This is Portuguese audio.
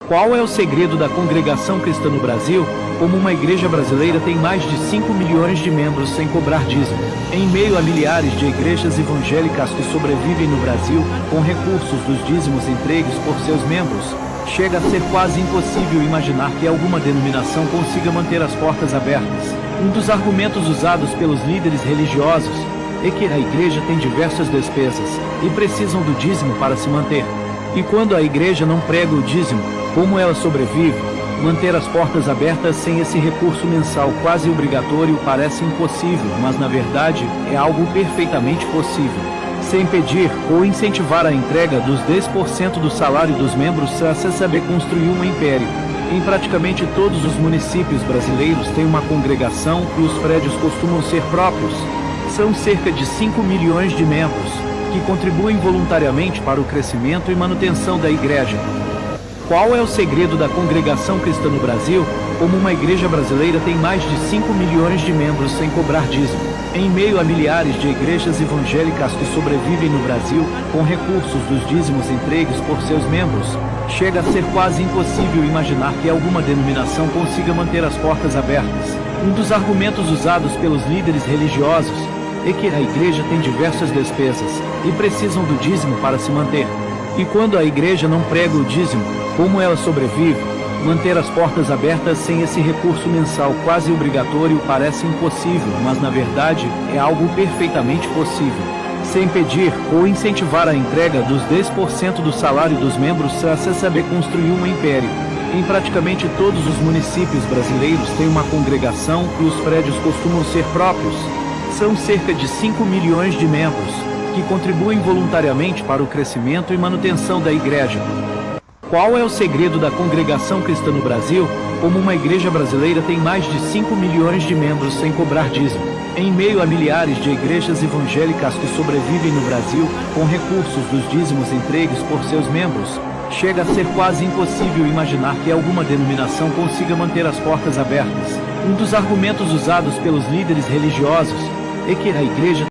Qual é o segredo da congregação cristã no Brasil? Como uma igreja brasileira tem mais de 5 milhões de membros sem cobrar dízimo. Em meio a milhares de igrejas evangélicas que sobrevivem no Brasil, com recursos dos dízimos entregues por seus membros, chega a ser quase impossível imaginar que alguma denominação consiga manter as portas abertas. Um dos argumentos usados pelos líderes religiosos é que a igreja tem diversas despesas e precisam do dízimo para se manter. E quando a igreja não prega o dízimo, como ela sobrevive? Manter as portas abertas sem esse recurso mensal quase obrigatório parece impossível, mas na verdade é algo perfeitamente possível. Sem pedir ou incentivar a entrega dos 10% do salário dos membros, se sabe construir um império. Em praticamente todos os municípios brasileiros tem uma congregação e os prédios costumam ser próprios. São cerca de 5 milhões de membros, que contribuem voluntariamente para o crescimento e manutenção da igreja. Qual é o segredo da congregação cristã no Brasil? Como uma igreja brasileira tem mais de 5 milhões de membros sem cobrar dízimo. Em meio a milhares de igrejas evangélicas que sobrevivem no Brasil, com recursos dos dízimos entregues por seus membros, chega a ser quase impossível imaginar que alguma denominação consiga manter as portas abertas. Um dos argumentos usados pelos líderes religiosos é que a igreja tem diversas despesas e precisam do dízimo para se manter. E quando a igreja não prega o dízimo, como ela sobrevive? Manter as portas abertas sem esse recurso mensal quase obrigatório parece impossível, mas na verdade é algo perfeitamente possível. Sem pedir ou incentivar a entrega dos 10% do salário dos membros, se sabe construir um império. Em praticamente todos os municípios brasileiros tem uma congregação e os prédios costumam ser próprios. São cerca de 5 milhões de membros, que contribuem voluntariamente para o crescimento e manutenção da igreja. Qual é o segredo da congregação cristã no Brasil? Como uma igreja brasileira tem mais de 5 milhões de membros sem cobrar dízimo. Em meio a milhares de igrejas evangélicas que sobrevivem no Brasil, com recursos dos dízimos entregues por seus membros, chega a ser quase impossível imaginar que alguma denominação consiga manter as portas abertas. Um dos argumentos usados pelos líderes religiosos é que a igreja